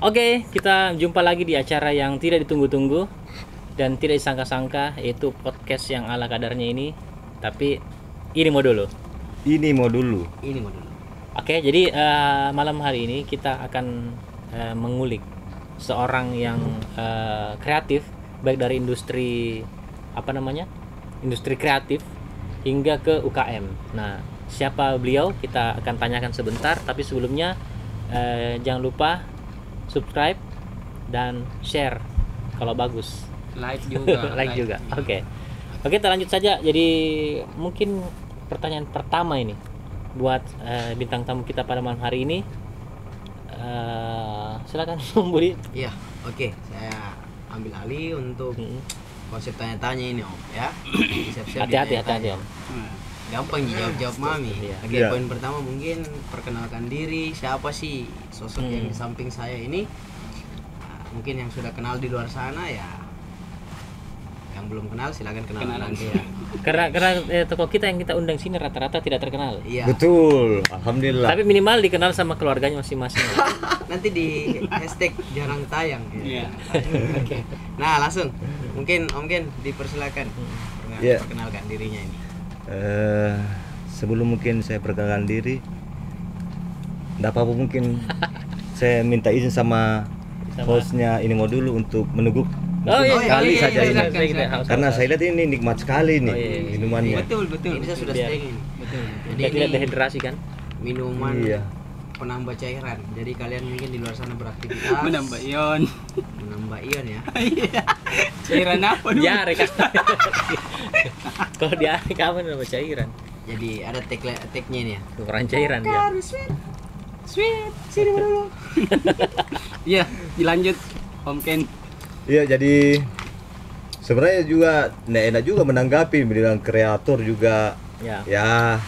Oke, kita jumpa lagi di acara yang tidak ditunggu-tunggu dan tidak disangka-sangka, yaitu podcast yang ala kadarnya ini. Tapi ini mau dulu. Ini mau dulu. Oke, jadi malam hari ini kita akan mengulik seorang yang kreatif, baik dari industri industri kreatif hingga ke UKM. Nah, siapa beliau? Kita akan tanyakan sebentar. Tapi sebelumnya jangan lupa subscribe dan share kalau bagus. Like juga. Like juga. Oke, kita lanjut saja. Jadi mungkin pertanyaan pertama ini buat bintang tamu kita pada malam hari ini. Silakan Om Budi. Iya, oke. Saya ambil alih untuk konsep tanya-tanya ini Om ya. Siap-siap Hati-hati Om. Gampang dijawab Mami. Oke, Iya. poin pertama mungkin perkenalkan diri, siapa sih sosok yang di samping saya ini. Nah, mungkin yang sudah kenal di luar sana ya. Yang belum kenal silakan kenalan nanti ya. Karena tokoh kita yang kita undang sini rata-rata tidak terkenal. Iya. Betul, alhamdulillah. Tapi minimal dikenal sama keluarganya masing-masing. Nanti di hashtag jarang tayang ya. Iya. Oke. Nah, langsung. Mungkin Om Gen dipersilakan. Iya. Perkenalkan dirinya ini. Sebelum mungkin saya perkenalkan diri, enggak apa-apa mungkin saya minta izin sama hostnya ini mau dulu untuk meneguk Oh iya, sekali saja ini. silakan. Karena saya lihat ini nikmat sekali nih minumannya. Betul. Ini saya sudah Biar- stay ini. Betul. Jadi Kita tidak ini dehidrasi kan? minuman Iya. penambah cairan. Jadi kalian mungkin di luar sana beraktivitas Menambah ion. menambah ion ya. Cairan apa dulu? Diare kan. Kalau diare kapan nama cairan? Jadi ada tag-nya ini ya. Kekurangan cairan dia. Sweet, sini dulu. Iya, dilanjut Om Ken. Iya, jadi sebenarnya juga nggak enak juga menanggapi bilang kreator juga. Ya. Ya,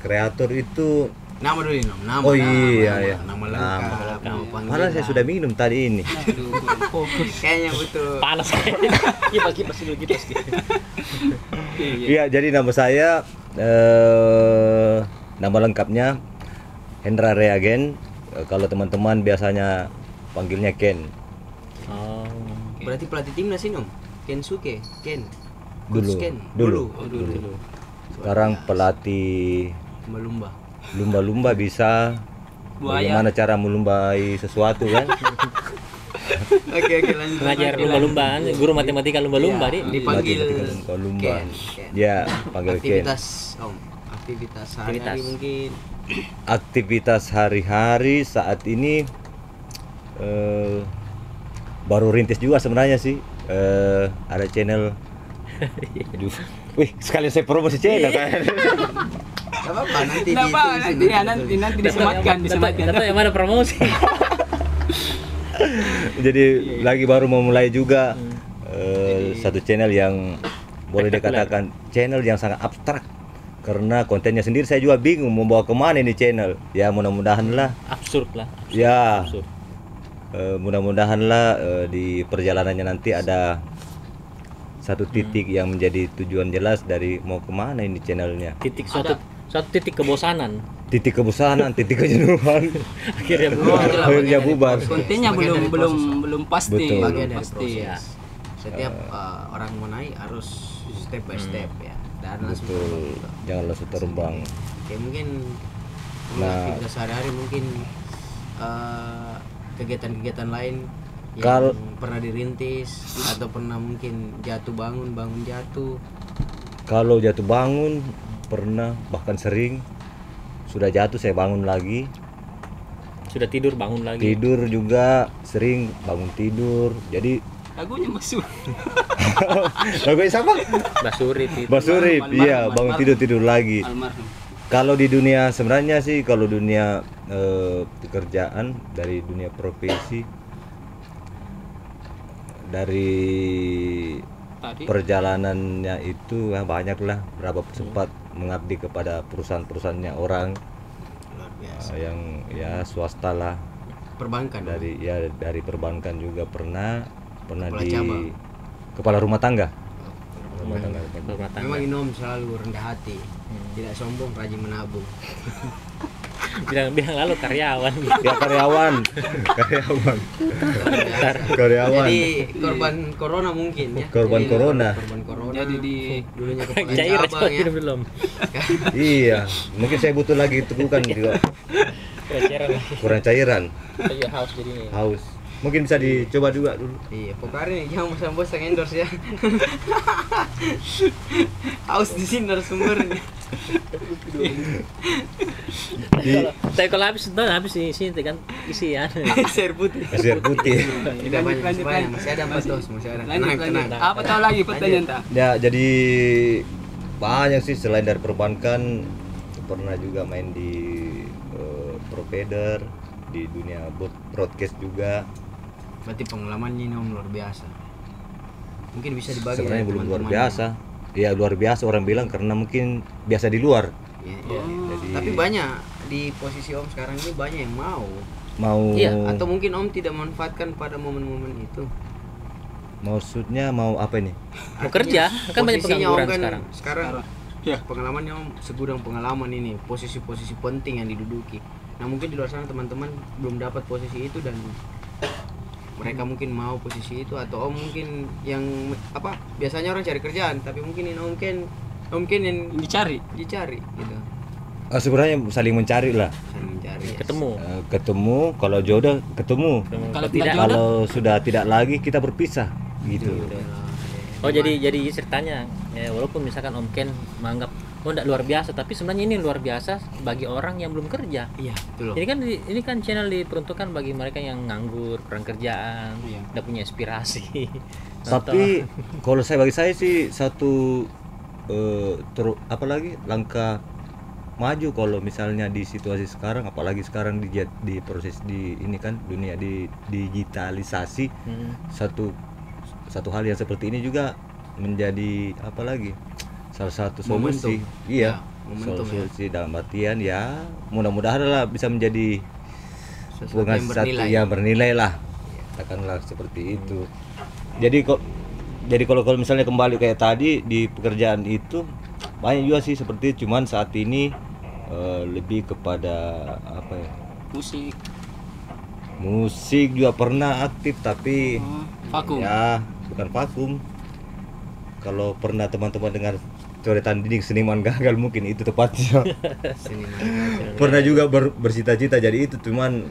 kreator itu Nama dulu ini, Om. Nama. Oh, iya, nama, iya. Nama Nama. lengkap, nama panggilan. malah saya sudah minum tadi ini. Aduh, kurang fokus. Kayaknya betul. Panas. Kipas dulu. Iya. Iya, jadi nama saya nama lengkapnya Hendra Reagen. Kalau teman-teman biasanya panggilnya Ken. Oh. Berarti pelatih timnas ini, Om. Kensuke, Ken. Dulu. Coach Ken. Dulu. Oh, dulu. Sekarang pelatih Melumba. lumba-lumba bisa. Buaya. Bagaimana cara melumbai sesuatu kan? Oke, lanjut. Pengajar lumba-lumba, guru matematika lumba-lumba, Iya, Di. dipanggil lumba. Ken. Ya, panggil Ken. Aktivitas, Om. Aktivitas sehari-hari mungkin. Aktivitas hari-hari saat ini baru rintis juga sebenarnya sih. Ada channel. Aduh. Wih, sekalian saya promosi channel kan. Gak apa-apa, nanti Kenapa? Nanti disematkan. Data yang mana promosi? Jadi lagi baru mau mulai juga satu channel yang boleh dikatakan channel yang sangat abstrak karena kontennya sendiri saya juga bingung mau bawa kemana ini channel. Ya mudah-mudahan lah. Absurd lah. Ya. Absurd. Mudah-mudahan lah di perjalanannya nanti ada satu titik yang menjadi tujuan jelas dari mau kemana ini channelnya. Suatu titik kebosanan. Titik kebosanan, titik kejenuhan. Akhirnya Akhirnya bubar. Kontennya Sebagian dari belum pasti. Betul. Bagian dari Pasti. proses. Ya. Setiap orang mau naik harus step by step ya. Dan langsung Betul. terbang juga. Jangan langsung terbang. Oke, mungkin Nah. aktivitas sehari-hari mungkin kegiatan-kegiatan lain yang Kal- pernah dirintis atau pernah mungkin jatuh bangun jatuh. Kalau jatuh bangun pernah, bahkan sering sudah jatuh saya bangun lagi. Sudah tidur bangun lagi. Tidur juga sering bangun tidur. Jadi Lagunya masuk. lagunya sama? Basuri itu. Basuri, Almarhum, iya bangun tidur lagi. Almarhum. Kalau di dunia sebenarnya sih kalau dunia pekerjaan dari dunia profesi dari Tadi. perjalanannya itu ya banyak lah berapa sempat mengabdi kepada perusahaan-perusahaannya orang Luar biasa. yang ya swasta lah Perbankan. dari perbankan juga pernah Kepala di cabang. kepala rumah tangga. Rumah tangga. Memang Inom selalu rendah hati, tidak sombong, rajin menabung. bilang lalu karyawan. Ya karyawan. Karyawan. Jadi korban corona mungkin ya. Korban Jadi, corona. Korban corona. Jadi di dulunya kepala Cair cabang ya. belum. Iya, mungkin saya butuh lagi tegukan juga. Cairan lagi. Kurang cairan, Iya haus jadinya. haus. Mungkin bisa dicoba juga dulu. Iya, pokoknya jangan bosan-bosan endorse ya. Haus di sini narasumbernya. Tapi kalau habis isi kan isian. Air putih. Air putih. Tidak banyak, masih ada 4 dos, masih ada. lanjut Tenang. lanjut. Apa tahu lagi pertanyaan tak? Ya, jadi banyak sih selain dari perbankan, pernah juga main di provider, di dunia broadcast juga. Berarti pengalamannya ini Om luar biasa. Mungkin bisa dibagi Sebenarnya ya, belum luar teman-teman. biasa. Ya luar biasa orang bilang karena mungkin biasa di luar. Iya. Jadi Tapi banyak di posisi Om sekarang ini banyak yang mau. mau Iya, Atau mungkin Om tidak memanfaatkan pada momen-momen itu. maksudnya mau apa ini? Mau kerja, kan banyak Posisinya Om pengangguran sekarang. Sekarang Ya. pengalamannya Om segudang pengalaman ini, posisi-posisi penting yang diduduki. Nah mungkin di luar sana teman-teman belum dapat posisi itu dan mereka mungkin mau posisi itu atau Om mungkin yang apa biasanya orang cari kerjaan tapi mungkin ini mungkin yang Dicari. dicari gitu. Sebenarnya saling mencari lah. Saling mencari ya. Ketemu, kalau jodoh ketemu. Kalau tidak jodoh, Kalau sudah tidak lagi kita berpisah gitu. Oh jadi ceritanya ya, walaupun misalkan Om Ken menganggap enggak luar biasa, tapi sebenarnya ini luar biasa bagi orang yang belum kerja. Iya, betul. Jadi kan ini kan channel diperuntukkan bagi mereka yang nganggur, kurang kerjaan, Iya. enggak punya inspirasi. Tapi kalau bagi saya sih satu apalagi langkah maju kalau misalnya di situasi sekarang, apalagi sekarang di proses di ini kan dunia di digitalisasi, satu hal yang seperti ini juga menjadi apalagi salah satu solusi. Momentum. Iya, Momentum ya. solusi dalam artian ya mudah-mudahan lah bisa menjadi Sesuatu yang bernilai. yang bernilai lah, katakanlah seperti itu. Jadi kalau misalnya kembali kayak tadi di pekerjaan itu banyak juga sih seperti itu, cuman saat ini lebih kepada apa ya, musik juga pernah aktif tapi vakum. ya bukan vakum. Kalau pernah teman-teman dengar coretan dinding seniman gagal mungkin itu tepatnya. Pernah juga bercita-cita jadi itu, cuman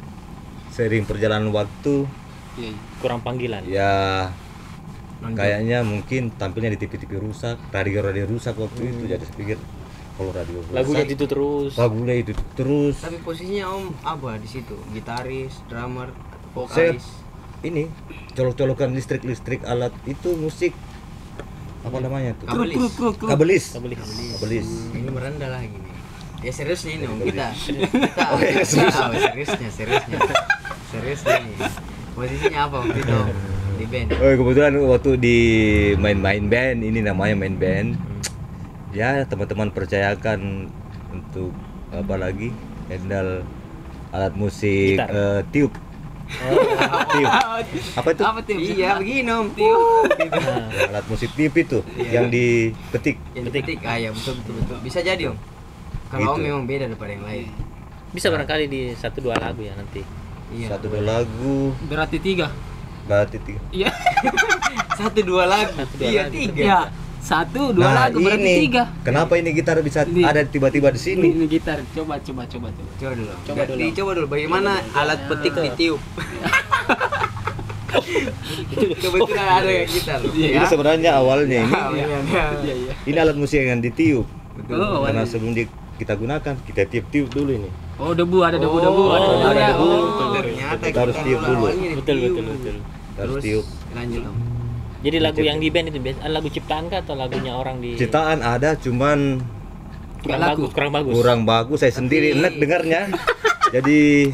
sering perjalanan waktu Iya. kurang panggilan. ya kayaknya mungkin tampilnya di TV-TV rusak, radio rusak waktu itu, jadi saya pikir kalau radio rusak Lagunya itu terus. lagunya itu terus. Tapi posisinya Om apa di situ? Gitaris, drummer, Saya vokalis. ini colok-colokan listrik alat itu musik apa namanya tuh? Kruk. Kabelis. Kabelis. Ini merendah lagi nih. Ya seriusnya ini Om, kita seriusnya nih. Posisinya apa waktu itu Om? Di band. Oh, kebetulan waktu di main band, ini namanya main band. Ya, teman-teman percayakan untuk apa lagi? Handle alat musik Gitar. tiup. Tiup. Apa itu? Apa tuh? Iya, begini Om. Alat musik tiup itu yang dipetik. Yang dipetik. Ah ya, betul. Bisa jadi Om. Kalau Om Gitu. memang beda daripada yang lain. Bisa barangkali di 1-2 lagu ya nanti. Iya. Satu dua lagu, Berarti 3. berarti tiga. Iya. 1-2 lagu. Iya, 3. Iya. 1, 2 Nah, lagu berarti ini 3. kenapa ini gitar bisa Ini. ada tiba-tiba di sini? Ini gitar. Coba. Coba dulu. Coba dulu. Dicoba dulu bagaimana alat petik ditiup. Kebetulan ada yang gitar loh. Iya. Ini sebenarnya awalnya ini Iya. ini alat musik yang ditiup. Oh, Karena ada. sebelum kita gunakan, kita tiup-tiup dulu ini. Oh, debu ada debu. ada ya. debu. Oh. Ternyata Kita harus tiup dulu. Betul. Kita harus Terus tiup. lanjut Om. Jadi lagu yang di band itu biasa lagu ciptaan kah atau lagunya orang di Ciptaan ada, cuman kurang bagus. kurang bagus. Saya sendiri enak dengarnya. Jadi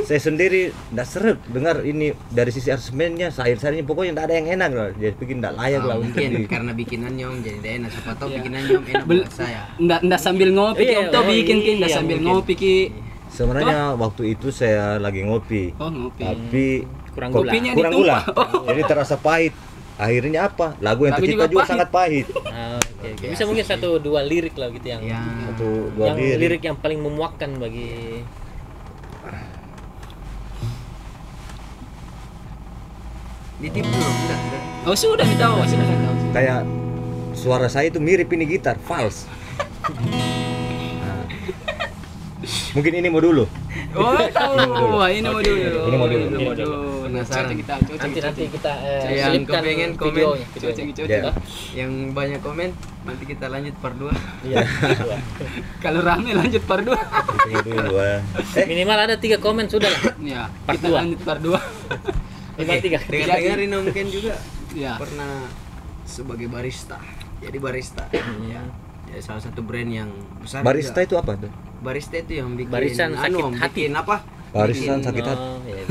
saya sendiri tidak seret dengar ini dari sisi aransemennya, sayur-sayurnya pokoknya tidak ada yang enak lah. Jadi bikin tidak layak lah untuk Mungkin di- karena bikinannya Om jadi tidak enak. Siapa tahu Iya. bikinannya Om enak buat saya. Nggak sambil ngopi Iya, Om tuh bikin Ki, nggak iya, sambil mungkin. ngopi Ki. Sebenarnya waktu itu saya lagi ngopi, Oh, ngopi. tapi Kurang kok- gula. Kopinya kurang gula. ditumpah. Jadi terasa pahit. akhirnya apa? Lagu yang Lagu tercipta juga juga sangat pahit. Oke. Bisa mungkin satu dua lirik lah gitu yang Ya, Satu dua yang lirik. lirik yang paling memuakkan bagi ditip belum? Enggak. Oh sudah kita tahu, sudah kita tahu. Kayak suara saya itu mirip ini gitar, false. Nah. Mungkin ini mau dulu. Oh tahu, wah ini mau dulu. Ini mau dulu. Ini mau dulu. Penasaran. nanti kita Yang selipkan kepengen komen, videonya. Ya. Yang banyak komen nanti kita lanjut part 2. Iya. Kalau rame lanjut part 2. Itu dulu. Minimal ada 3 komen sudah lah. Ya, Part kita dua. lanjut part 2. Minimal 3. Dengar Rino mungkin juga Ya. pernah sebagai barista. Jadi barista. Ya. Ya, salah satu brand yang besar. Barista juga. itu apa tuh? Barista itu yang bikin Barisan sakit hati. bikin apa? Barisan Bikin- sakit hati. Oh, iya.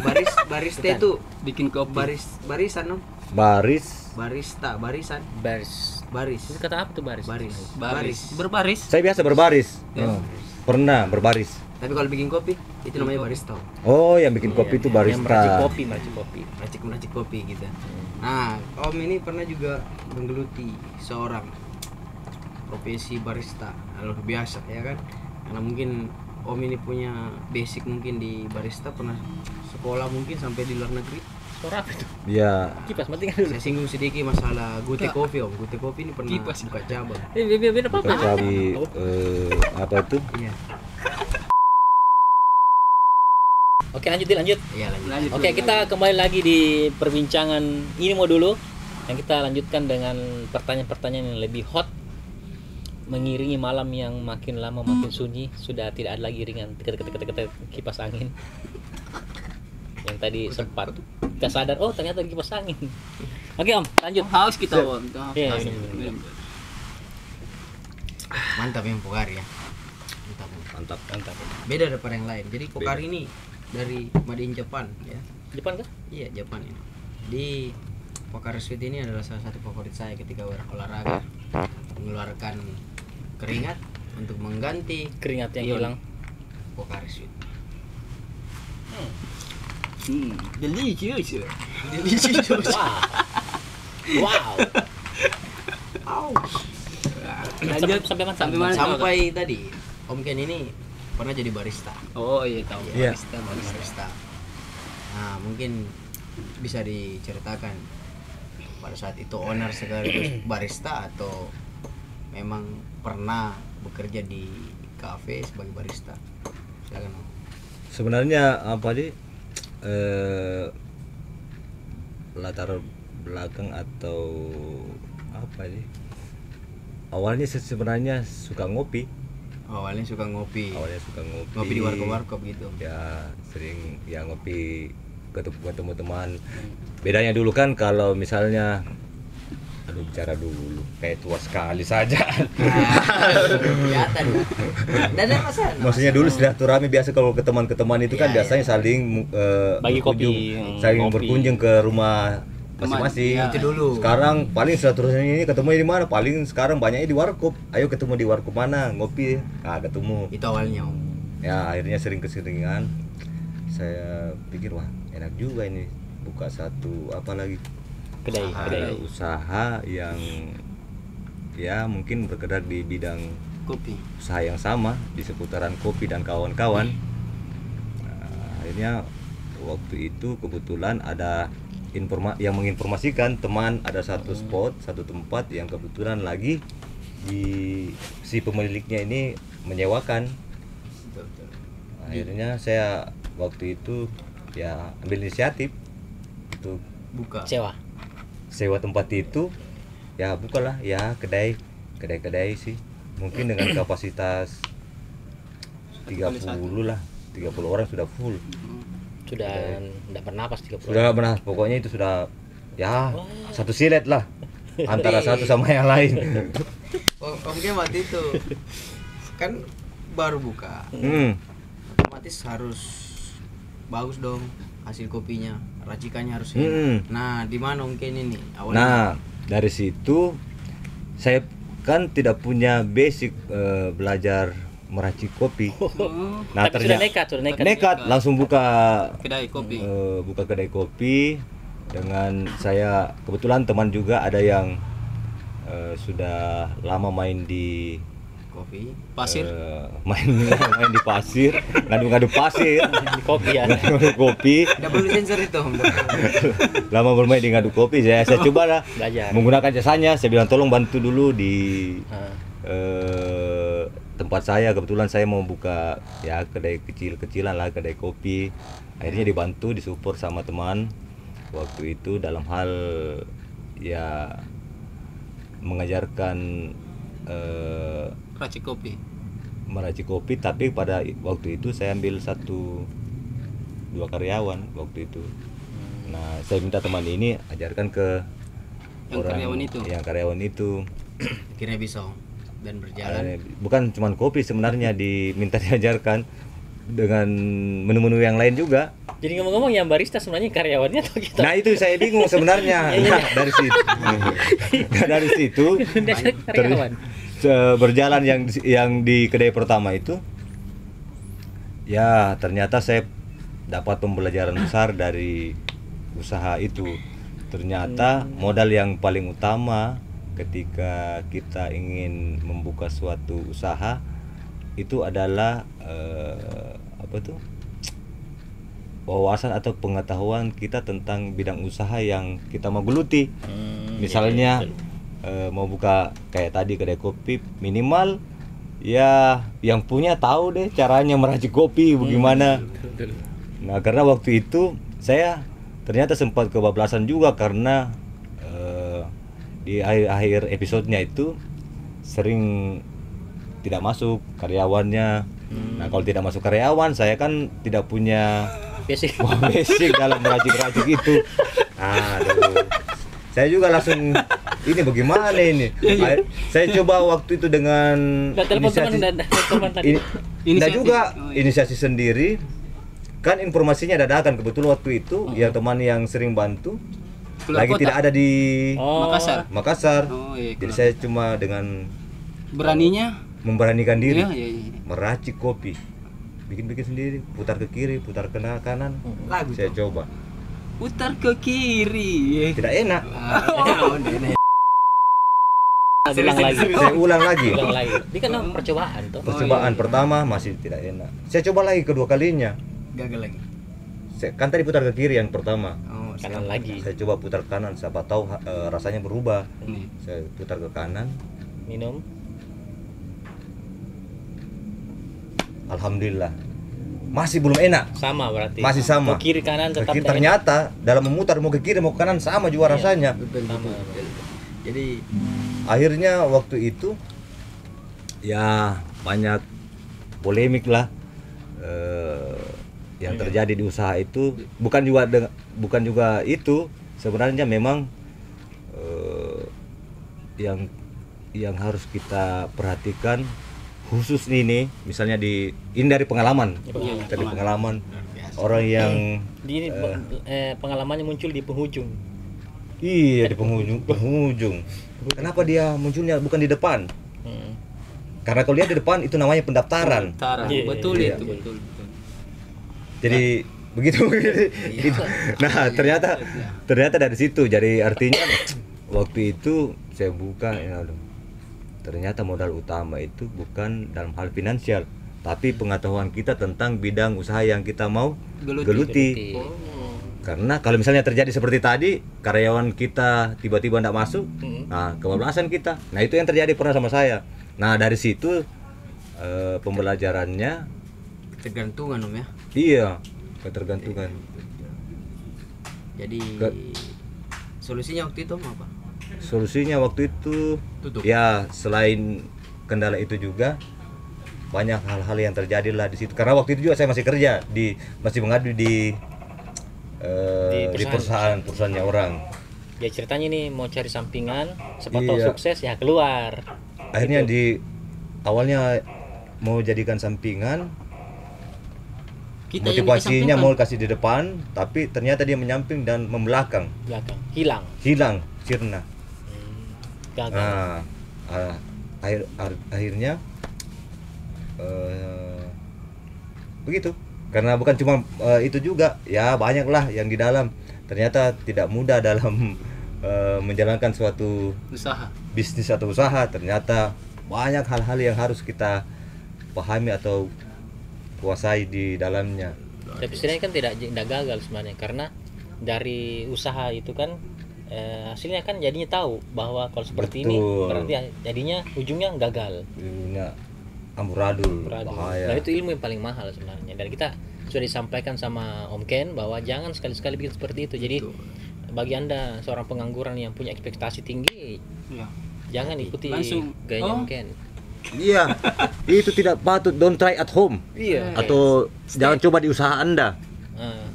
Barista itu Bikin kopi. barisan no? Baris. Barista, barisan, Baris. baris. Itu kata apa tuh baris? Baris. Baris. Berbaris. Saya biasa berbaris. Ya. Pernah berbaris. Tapi kalau bikin kopi itu namanya barista. Oh, yang bikin kopi itu Yang meracik barista. kopi, meracik kopi. Meracik kopi gitu. Nah, Om ini pernah juga menggeluti seorang profesi barista. Luar biasa ya kan? Karena mungkin Om ini punya basic mungkin di barista, pernah sekolah mungkin sampai di luar negeri. Suara apa itu? Ya, Kipas mati kan dulu. Saya singgung sedikit masalah Gute Coffee Om. Gute Coffee ini pernah Kipas. buka cabang. Beda apa? bukan cabai apa itu? Iya. Oke, lanjut. Iya lanjut. Lanjut. Oke, kita kembali lagi di perbincangan ini mau dulu yang kita lanjutkan dengan pertanyaan-pertanyaan yang lebih hot mengiringi malam yang makin lama makin sunyi, sudah tidak ada lagi ringan kipas angin yang tadi sempat kita sadar, oh ternyata kipas angin. Oke Om, lanjut. Haus kita, Om. Iya, Haus. minum. Mantap yang Pokari ya. Mantap. Mantap. Beda daripada yang lain. Jadi Pokari ini dari made in Japan ya. Jepang kah? Iya, Jepang ini. Di Pokari Sweet ini adalah salah satu favorit saya ketika olahraga. Mengeluarkan keringat untuk mengganti Keringat yang ion. hilang. Pokari Sweet. Delicious. Wow. Lanjut Sampai mana? Sampai mana? Sampai tadi Om Ken ini pernah jadi barista. Oh iya tahu. Iya. Barista. Nah, mungkin bisa diceritakan pada saat itu owner sekaligus barista atau memang pernah bekerja di kafe sebagai barista. Silakan Om. Sebenarnya apa sih latar belakang atau apa sih? Awalnya sebenarnya suka ngopi. Awalnya suka ngopi. Awalnya suka ngopi. Ngopi di warkop-warkop gitu. Ya sering ya ngopi ketemu teman. Bedanya dulu kan kalau misalnya aduh bicara dulu kayak tua sekali saja. Kelihatan. Dan ada masalah. Maksudnya dulu silaturahmi biasa kalau ke teman-teman itu kan Iya, biasanya saling Bagi berkunjung, kopi, saling ngopi. berkunjung ke rumah masing-masing. Teman, Itu dulu. Sekarang paling silaturahmi ini ketemu di mana? Paling sekarang banyaknya di warkop. Ayo ketemu di warkop mana? Ngopi. Nah, ketemu. Itu awalnya Om. Ya, akhirnya sering keseringan. Saya pikir wah, enak juga ini buka satu apa lagi? Kedai. Usaha yang ya mungkin bergerak di bidang Kopi. usaha yang sama di seputaran kopi dan kawan-kawan. Nah, akhirnya waktu itu kebetulan ada yang menginformasikan teman ada satu spot, satu tempat yang kebetulan lagi si pemiliknya ini menyewakan. Betul. Akhirnya saya waktu itu ya ambil inisiatif untuk Buka. sewa tempat itu, ya bukalah ya kedai sih mungkin dengan kapasitas 30 lah, 30 orang sudah full. Sudah enggak bernapas 30. Sudah nggak benar, pokoknya itu sudah ya satu silet lah antara satu sama yang lain. Om Ken waktu itu kan baru buka. Otomatis harus bagus dong hasil kopinya, racikannya harus enak. Nah, di mana mungkin ini awalnya? Nah, dari situ saya kan tidak punya basic belajar meracik kopi. Nah, Tapi sudah nekat. nekat langsung buka Kedai kopi. buka kedai kopi. dengan saya kebetulan teman juga ada yang sudah lama main di Kopi. Pasir. main di pasir, ngadu-ngadu pasir, Di kopi ya. ngadu kopi. Double sensor itu. Lama bermain di ngadu kopi, saya coba lah Belajar. menggunakan jasanya. Saya bilang tolong bantu dulu di Ah. tempat saya. Kebetulan saya mau buka ya kedai kecil-kecilan lah, kedai kopi. Akhirnya dibantu, disupport sama teman waktu itu dalam hal ya mengajarkan Racik kopi. meracik kopi, tapi pada waktu itu saya ambil 1-2 karyawan waktu itu. Nah, saya minta teman ini ajarkan ke Yang karyawan itu. Akhirnya bisa dan berjalan. Bukan cuma kopi sebenarnya diminta diajarkan dengan menu-menu yang lain juga. Jadi ngomong-ngomong yang barista sebenarnya karyawannya atau kita? Nah, itu saya bingung sebenarnya. Nah, dari situ. Dari situ Karyawan. berjalan yang di kedai pertama itu, ya ternyata saya dapat pembelajaran besar dari usaha itu. Ternyata modal yang paling utama ketika kita ingin membuka suatu usaha itu adalah wawasan atau pengetahuan kita tentang bidang usaha yang kita mau geluti. Misalnya mau buka kayak tadi kedai kopi, minimal ya yang punya tahu deh caranya meracik kopi bagaimana. Nah, karena waktu itu saya ternyata sempat kebablasan juga karena di akhir episodenya itu sering tidak masuk karyawannya. Nah, kalau tidak masuk karyawan, saya kan tidak punya Basic. basic dalam meracik-racik itu. Aduh. Saya juga langsung ini bagaimana ini? Saya coba waktu itu dengan Udah telepon teman tadi. Inisiasi juga inisiasi sendiri. Kan informasinya dadakan, kebetulan waktu itu ya teman yang sering bantu Keluar lagi kota. tidak ada di Makassar. Makassar. Oh, iya, Jadi keluar. saya cuma dengan Beraninya. memberanikan diri Iya. meracik kopi, bikin sendiri, putar ke kiri, putar ke kanan. Lagu Saya tuh. coba, Putar ke kiri. tidak enak. Ulang lagi. Saya ulang lagi. Ulang lagi. Ini kan percobaan tuh. Percobaan pertama masih tidak enak. Saya coba lagi kedua kalinya. Gagal lagi. Kan tadi putar ke kiri yang pertama. Oh, Kanan lagi. Saya coba putar kanan, siapa tahu rasanya berubah. Nih. Saya putar ke kanan. Minum. Alhamdulillah. Masih belum enak. Sama berarti. Masih sama. Ke kiri kanan Ke tetap kiri, tidak ternyata dalam memutar mau ke kiri mau ke kanan sama juga rasanya. Betul, Sama. betul. Jadi Akhirnya waktu itu ya banyak polemik lah yang terjadi di usaha itu. Bukan juga itu, sebenarnya memang yang harus kita perhatikan khusus ini misalnya ini dari pengalaman. Dari pengalaman orang yang Di pengalamannya muncul di penghujung. iya di penghujung. Kenapa dia munculnya bukan di depan? Karena kalau lihat di depan itu namanya pendaftaran. Iya, Betul iya. itu, betul. Jadi begitu. Nah, ternyata dari situ. Jadi artinya waktu itu saya buka ya, aduh, ternyata modal utama itu bukan dalam hal finansial, tapi pengetahuan kita tentang bidang usaha yang kita mau geluti. Karena kalau misalnya terjadi seperti tadi, karyawan kita tiba-tiba tidak masuk, nah kebablasan kita. Nah itu yang terjadi pernah sama saya. Nah dari situ pembelajarannya, ketergantungan Om ya. iya, ketergantungan. Jadi solusinya waktu itu Om apa? Solusinya waktu itu Tutup. ya selain kendala itu juga banyak hal-hal yang terjadi lah di situ. Karena waktu itu juga saya masih kerja masih mengadu di perusahaannya orang. Ya ceritanya nih mau cari sampingan, siapa tahu Iya. sukses ya keluar. Akhirnya awalnya mau jadikan sampingan, Kita motivasinya yang mau kasih di depan, tapi ternyata dia menyamping dan membelakang, Belakang hilang. sirna. Gagal. Nah, akhirnya begitu. Karena bukan cuma itu juga, ya banyak lah yang di dalam. ternyata tidak mudah dalam menjalankan suatu Usaha. bisnis atau usaha. Ternyata banyak hal-hal yang harus kita pahami atau kuasai di dalamnya. Tapi sebenarnya kan tidak gagal sebenarnya, karena dari usaha itu kan hasilnya kan jadinya tahu bahwa kalau seperti ini Betul. berarti jadinya ujungnya gagal. Ujungnya amburadul, Beradul. bahaya. Nah, itu ilmu yang paling mahal sebenarnya, dan kita sudah disampaikan sama Om Ken bahwa jangan sekali-sekali bikin seperti itu. Jadi bagi anda seorang pengangguran yang punya ekspektasi tinggi, Ya. jangan ikuti Langsung, gayanya oh. Om Ken. Iya, itu tidak patut. Don't try at home. Iya. Atau jangan coba di usaha Anda. Nah,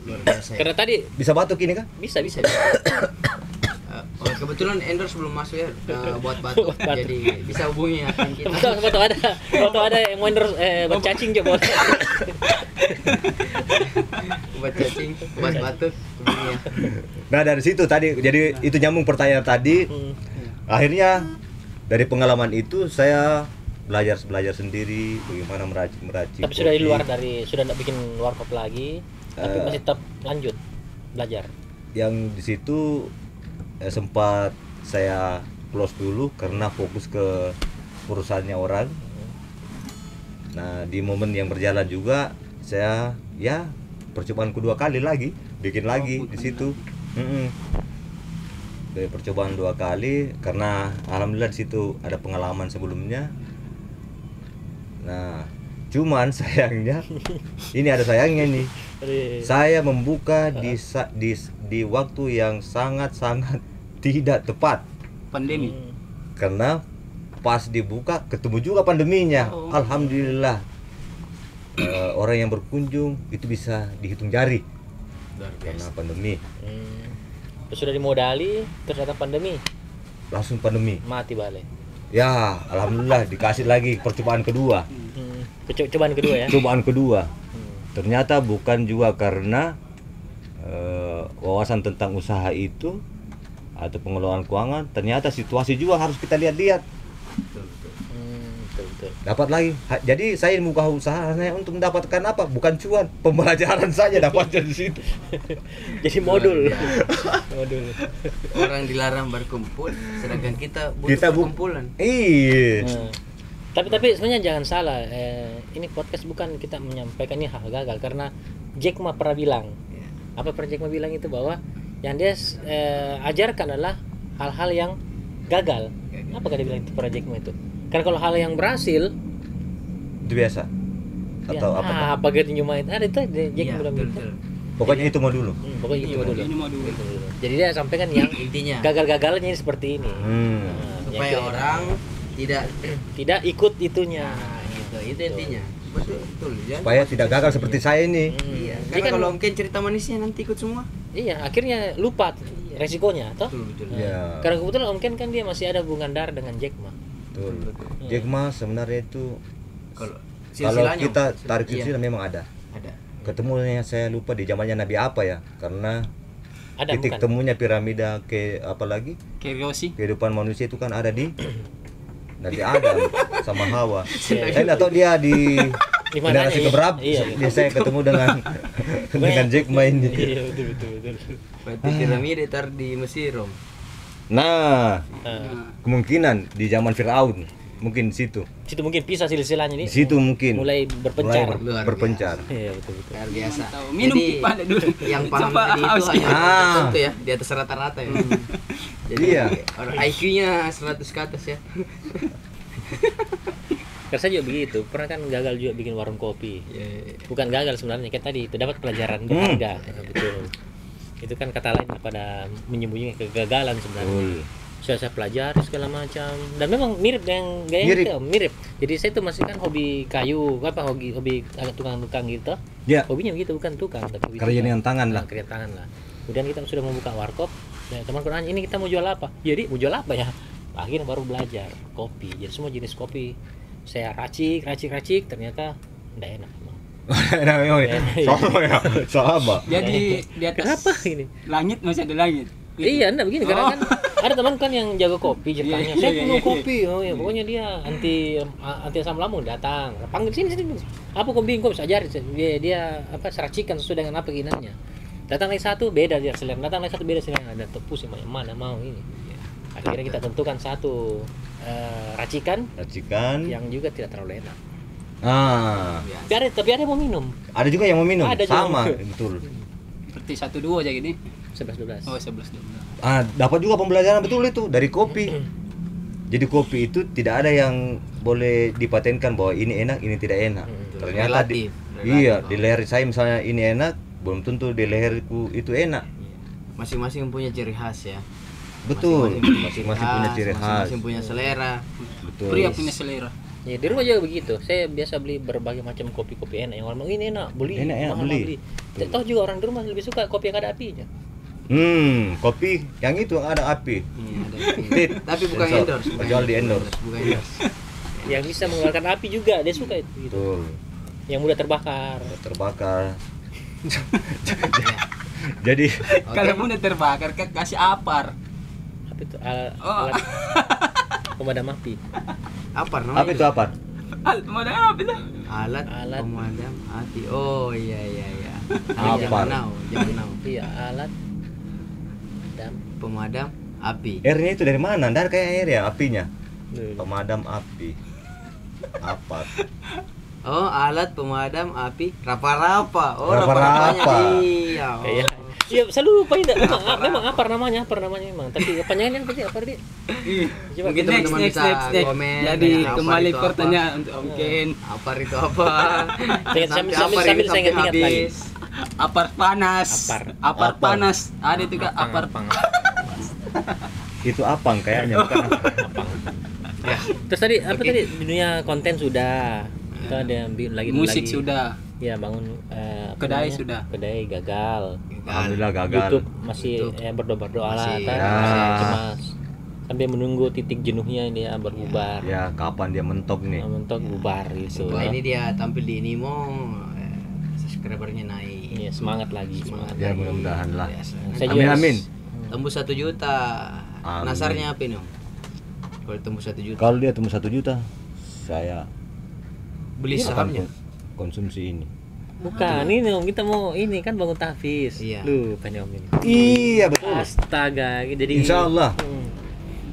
Luar biasa ya. karena tadi Bisa batuk ini kan? bisa. Oh, kebetulan endorse belum masuk ya buat batuk. Buat batuk. Jadi bisa hubungi admin kita. Foto ada yang mau endorse buat cacing juga boleh. Buat cacing, buat batuk, hubungi ya. Nah, dari situ tadi, jadi itu nyambung pertanyaan tadi. Akhirnya dari pengalaman itu saya belajar sendiri bagaimana meracik Tapi sudah di kopi. luar sudah tidak bikin warkop lagi, tapi masih tetap lanjut belajar. Yang di situ sempat saya close dulu karena fokus ke perusahaannya orang. Nah, di momen yang berjalan juga saya ya percobaan kedua kali lagi bikin lagi di situ. Dari percobaan 2 kali karena alhamdulillah di situ ada pengalaman sebelumnya. Nah, cuman sayangnya ini ada sayangnya nih. Saya membuka di waktu yang sangat-sangat tidak tepat. Pandemi. Karena pas dibuka ketemu juga pandeminya. Oh. Alhamdulillah. Orang yang berkunjung itu bisa dihitung jari Luar karena biasa. pandemi. Terus sudah dimodali, terus datang pandemi, Langsung pandemi. mati balik. Ya, alhamdulillah dikasih lagi percobaan kedua. Cobaan kedua ya. Cobaan kedua. Ternyata bukan juga karena wawasan tentang usaha itu atau pengelolaan keuangan, ternyata situasi juga harus kita lihat-lihat. Betul. Dapat lagi. Jadi saya membuka usaha hanya untuk mendapatkan apa? Bukan cuan, pembelajaran saja dapatnya di situ. Jadi modul. Orang dilarang berkumpul, sedangkan kita butuh Kita perkumpulan. Iya. Nah, tapi sebenarnya jangan salah. Ini podcast bukan kita menyampaikan ini hal gagal, karena Jack Ma pernah bilang. Apa pernah Jack Ma bilang itu, bahwa yang dia ajarkan adalah hal-hal yang gagal. Apa dia bilang itu pernah Jack Ma itu? Karena kalau hal yang berhasil, Itu biasa. Atau apa? apa gitu cuma itu ada itu Jack Iya, bilang betul, gitu. betul. Pokoknya itu mau dulu. Pokoknya itu dulu. Ini mau dulu. Jadi dia sampaikan yang Intinya gagal-gagalnya ini seperti ini. Hmm. Nah, supaya yang orang tidak ikut itunya. gitu. Itu intinya. Betul. Jangan Supaya cuma tidak gagal seperti saya ini. Iya. Jadi Karena kan kalau mungkin cerita manisnya nanti ikut semua. iya, akhirnya lupa resikonya, toh. Betul. Nah, Iya. Karena kebetulan Om Ken kan dia masih ada hubungan darah dengan Jack Ma. Betul. Jack Ma sebenarnya itu Kalau kalau silsilahnya, kita tarik iya, silsilah memang ada. ada. Ketemunya saya lupa di zamannya Nabi apa ya? Karena Ada titik bukan? temunya piramida ke apalagi Kuriosi. kehidupan manusia itu kan ada di Nabi Adam sama Hawa. Iya. Saya nggak tahu dia di Di mana, generasi iya. keberapa Iya. dia saya ketemu dengan dengan Jack Ma ini. Iya, betul. Berarti piramida tar di Mesir, Om. Nah, Nah, kemungkinan di zaman Firaun mungkin di situ. situ mungkin pisah silsilahnya Di nih. situ mungkin Mulai berpencar. Luar berpencar. Iya, betul. Luar biasa. Tahu. Minum Jadi, pipa dulu. yang paham Coba tadi itu haus. hanya Ah. tertentu ya, di atas rata-rata ya. Jadi Iya. orang IQ-nya 100 ke atas ya. Karena saya juga begitu. Pernah kan gagal juga bikin warung kopi. Bukan gagal sebenarnya, kayak tadi itu dapat pelajaran berharga. Betul. Itu kan kata lain pada menyembunyikan kegagalan sebenarnya. Saya pelajari segala macam, dan memang mirip dengan gaya Mirip. kita, mirip. Jadi saya tuh masih kan hobi kayu, hobi agak tukang-tukang gitu. Ya, Hobinya begitu, bukan tukang tapi kerja dengan tangan lah. kerja tangan lah. Kemudian kita sudah membuka warkop, ya, temanku nanya, ini kita mau jual apa? Jadi mau jual apa ya? Akhirnya baru belajar kopi. Jadi semua jenis kopi saya racik, ternyata tidak enak. Emang. Nah, sama ya, sama. Jadi di atas Kenapa ini? langit masih ada langit. Iya, enggak begini karena Oh. kan ada teman kan yang jago kopi ceritanya. Saya penuh kopi. Oh ya, pokoknya dia anti asam lambung datang. Panggil sini. Apa kau bingung kau bisa ajarin. Dia apa seracikan sesuai dengan apa keinginannya. Datang lagi satu beda dia selera. Datang lagi satu beda selera. Ada pusing mana mau ini. Akhirnya kita tentukan satu racikan yang juga tidak terlalu enak. Tapi ada yang mau minum. Ada juga yang mau minum. Ada sama, juga. betul. Seperti 1-2 aja gini. 11-12. Oh, 11-12. Dapat juga pembelajaran betul itu dari kopi. Jadi kopi itu tidak ada yang boleh dipatenkan bahwa ini enak, ini tidak enak. Ternyata Relatif. Iya, di leher saya misalnya ini enak, belum tentu di leherku itu enak. Masing-masing punya ciri khas ya. Betul. Masing-masing punya ciri khas. Masing-masing punya selera. Betul. Pria punya selera. Ya di rumah juga begitu. Saya biasa beli berbagai macam kopi-kopi enak. Yang orang bilang ini enak, beli. Enak, mahal, beli. Tidak tahu juga orang di rumah lebih suka kopi yang ada apinya. Kopi yang itu yang ada api. Tapi bukan Sensor. endorse. Kecuali di endorse. Bukan endorse. Yang bisa mengeluarkan api juga dia suka itu. Gitu. Betul. Yang mudah terbakar. Jadi Kalau mudah terbakar kasih apar. Apa itu? Alat pemadam api. Apa namanya? apa itu apa? Mana apa itu? Alat pemadam api. Oh iya. Apa? Jangan now. Iya, alat Pemadam api. R-nya itu dari mana? Dari kayak air ya apinya. Pemadam api. Apa? Oh, alat pemadam api rapa-rapa. Oh, Rapa-rapa. rapa-rapanya. Iya. Iya. Iya, selalu lupa itu. Memang apa namanya memang. Tapi panjangannya apa dia? Coba Mungkin teman-teman bisa komen. Jadi apa kembali itu pertanyaan untuk Om Ken. Apa itu apa? Sambil saya ingat lagi. Apar panas. Apar panas. Ada itu Kak, apar. Itu apang kayaknya bukan apang. Ya. Terus tadi apa tadi dunia konten sudah. Kita ada yang lagi Musik sudah. Ya bangun Kedai namanya? sudah. Kedai gagal. Alhamdulillah gagal. YouTube masih berdoa-doa lah Masih, kan, ya. masih cemas. Sampai menunggu titik jenuhnya dia berbubar. Ya kapan dia mentok nih? Mentok bubar gitu. Wah, ini dia tampil di Nimo, subscribernya naik. Iya, semangat lagi. Ya mudah-mudahan lah. Biasa. Saya Amin juga- amin. Tembus 1 juta. Amin. Nasarnya apa nih? Kalau tembus 1 juta. Kalau dia tembus 1 juta, saya Beli sahamnya. konsumsi ini. Bukan, ini Om, kita mau ini kan bangun tahfiz. Iya. Lupa nih Om ini. Iya betul. Astaga, jadi Insya Allah.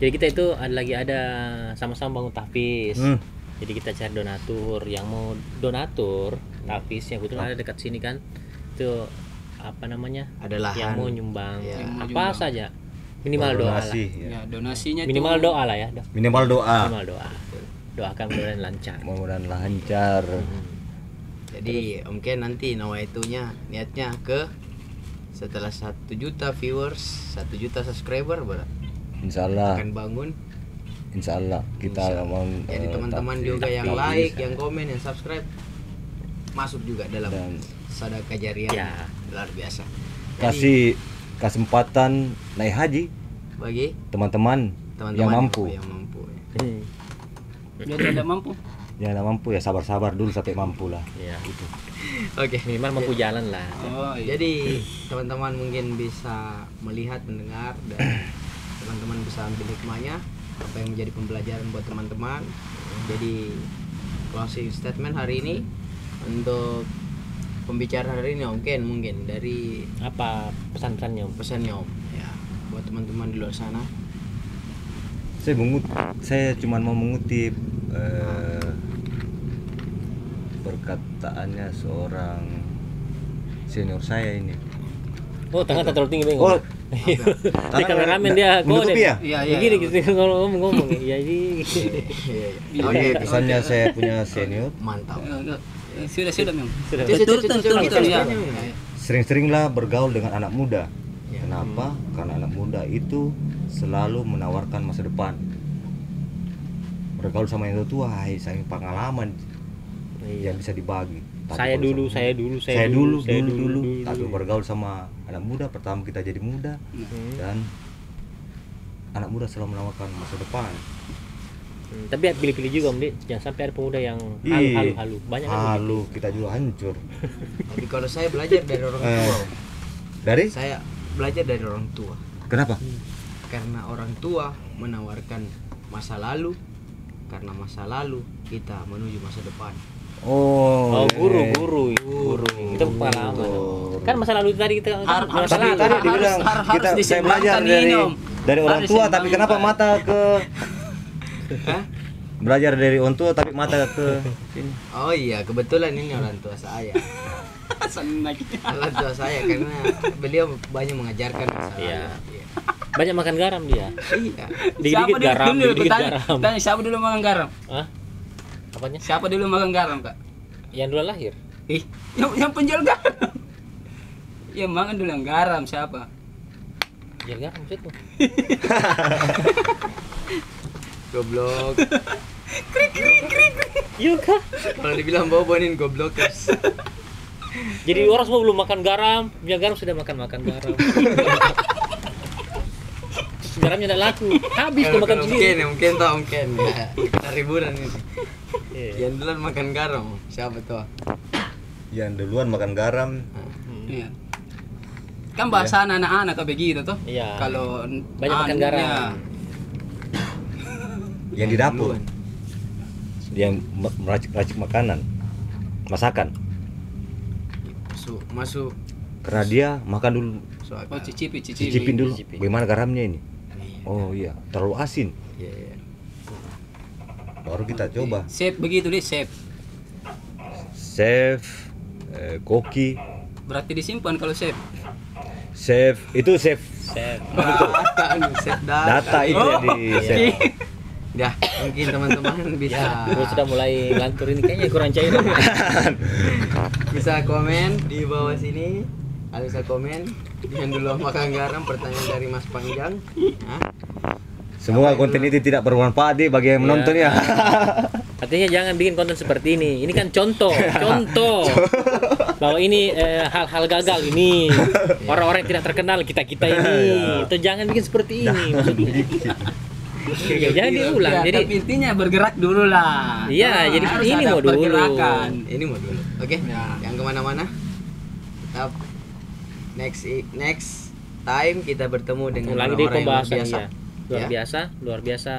Jadi kita itu ada sama-sama bangun tahfiz. Jadi kita cari donatur yang mau donatur tahfiz yang kebetulan ada dekat sini kan. Itu apa namanya? Ada lahan. Yang mau nyumbang Iya. apa saja. Minimal doa lah. Donasi, ya. Ya, donasinya Minimal tuh doa lah ya. Minimal doa. Minimal doa. Doakan mudah-mudahan lancar. Mudah-mudahan lancar. Jadi Om Ken nanti nawaitunya niatnya ke setelah 1 juta viewers, 1 juta subscriber berat. Insya Allah. Akan bangun. Insya Allah kita Insya Allah. mau Jadi teman-teman juga yang like, yang komen, yang subscribe masuk juga dalam Dan sedekah jariah. Ya. Luar biasa. Jadi, kasih kesempatan naik haji bagi teman-teman teman-teman yang mampu. Yang mampu. dia tidak mampu. Yang tidak mampu ya sabar-sabar dulu sampai mampu lah. Iya. Gitu. Oke. Minimal mampu jalan lah. Oh, iya. Jadi teman-teman mungkin bisa melihat, mendengar, dan teman-teman bisa ambil hikmahnya apa yang menjadi pembelajaran buat teman-teman. Jadi closing statement hari ini untuk pembicaraan hari ini Om Ken mungkin dari Apa pesan-pesannya Om? pesannya Om ya buat teman-teman di luar sana. Saya cuma mau mengutip perkataannya seorang senior saya ini. Oh, tangan tak terlalu tinggi Bang. Oh, Di kameramen dia menutup ya? Iya, iya. Begini gitu kalau ngomong. Iya, ini. Oke, pesannya saya punya senior. Mantap. Sudah memang. Sudah. Turun ya. Sering-seringlah bergaul dengan anak muda. Ya. Kenapa? Karena anak muda itu selalu menawarkan masa depan. Bergaul sama yang tua, saya pengalaman Iya. yang bisa dibagi. Tapi Saya kalau dulu. saya dulu. Tapi bergaul sama anak muda, pertama kita jadi muda dan anak muda selalu menawarkan masa depan. Tapi ya pilih-pilih juga Om Dik. Jangan sampai ada pemuda yang Ih, halu. Banyak kan begitu. halu, kita juga hancur. Tapi kalau saya belajar dari orang tua, Om. Dari? Saya belajar dari orang tua. Kenapa? karena orang tua menawarkan masa lalu, karena masa lalu kita menuju masa depan. Oh, guru. Itu pengalaman. Kan masa lalu tadi kita Tapi tadi dibilang saya belajar dari orang tua, tapi kenapa mata ke belajar dari orang tua tapi mata ke sini? Oh iya, kebetulan ini orang tua saya. Orang tua saya karena beliau banyak mengajarkan masalah. Iya. Banyak makan garam dia. Iya. Dikit-dikit garam, dikit garam. Tanya siapa dulu makan garam? Hah? Apanya? Siapa dulu makan garam, Kak? Yang dulu lahir. Yang penjual garam. Yang makan dulu yang garam siapa? Jual garam situ. Goblok. Yuka. Kalau dibilang bobonin goblokers. Jadi orang semua belum makan garam, punya garam sudah makan garam. Garamnya tidak laku, habis tuh makan sendiri. Mungkin ya, kita ribuan ini. Yang duluan makan garam, siapa tuh? Yang duluan makan garam. Iya. Kan bahasa anak-anak kayak begitu tuh. Iya. Kalau Banyak makan garam. ya. Yang di dapur. Yang meracik makanan, masakan. Masuk. Karena dia makan dulu, Oh, cicipin cicipin dulu. Cicipin. Bagaimana garamnya ini? Oh iya, terlalu asin. Iya. Baru kita coba. Chef begitu deh, chef. Chef, koki, Berarti disimpan kalau chef. chef itu chef data itu Oh, di chef. Dah, mungkin teman-teman bisa Terus sudah mulai ngelantur ini kayaknya kurang cair. bisa komen di bawah sini. Kalian bisa komen yang dulu makan garam, pertanyaan dari Mas Panjang. Hah? Semoga konten itu tidak bermanfaat bagi yang menonton ya. Artinya jangan bikin konten seperti ini. Ini kan contoh bahwa ini hal-hal gagal ini. Orang-orang yang tidak terkenal kita ini. Itu jangan bikin seperti ini maksudnya. Oke, jangan diulang. Ya, Jadi tapi intinya bergerak dulu lah. Iya, jadi harus ini ada mau dulu. pergerakan. Ini mau dulu. Oke. Ya. Yang kemana-mana. Kita next time kita bertemu dengan lagi di orang-orang yang luar pembahasan biasa. ya. Luar biasa.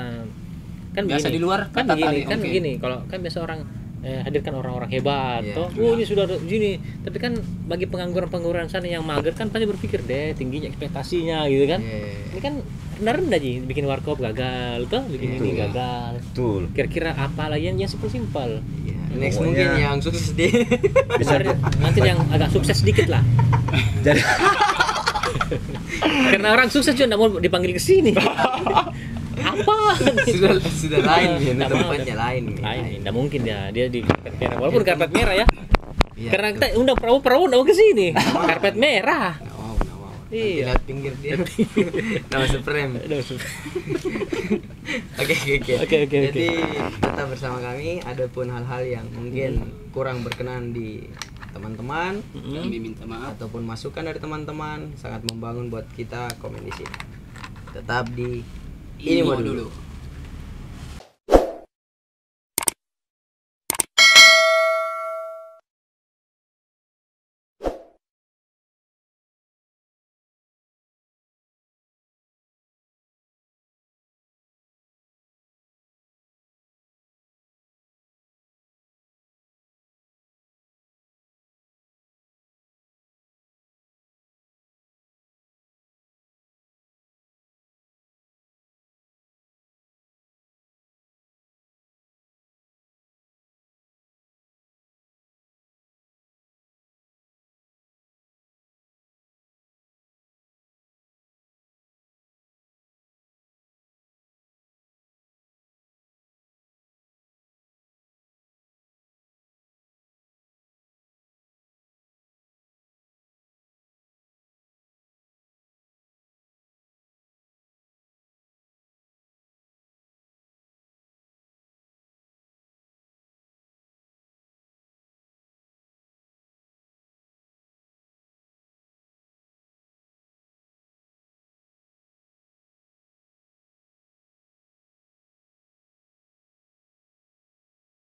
Kan Biasa begini, di luar kan kata begini, tadi, kan oke. begini. Kalau kan biasa orang hadirkan orang-orang hebat, Iya. toh. Oh, ini sudah gini. Tapi kan bagi pengangguran sana yang mager kan pasti berpikir deh tingginya ekspektasinya gitu kan. Iya. Ini kan rendah ji, bikin warkop gagal, toh bikin ini gagal. Betul. Kira-kira apa lagi yang simpel-simpel. Iya. Next Pokoknya- mungkin yang sukses di Bisa Nanti yang agak sukses sedikit lah. jadi Karena orang sukses juga nggak mau dipanggil ke sini. Apa? sudah lain ya, Nggak mau. tempatnya lain. Lain, nggak mungkin dia di karpet merah. Walaupun karpet merah ya. Iya, Karena kita undang perahu nggak mau ke sini. Karpet merah. Nggak mau. Nanti Iya. lihat pinggir dia. Nama Supreme. Oke. Jadi tetap bersama kami. Adapun hal-hal yang mungkin kurang berkenan di teman-teman Kami minta maaf. ataupun masukan dari teman-teman sangat membangun buat kita, komen di sini. Tetap di ini mau dulu.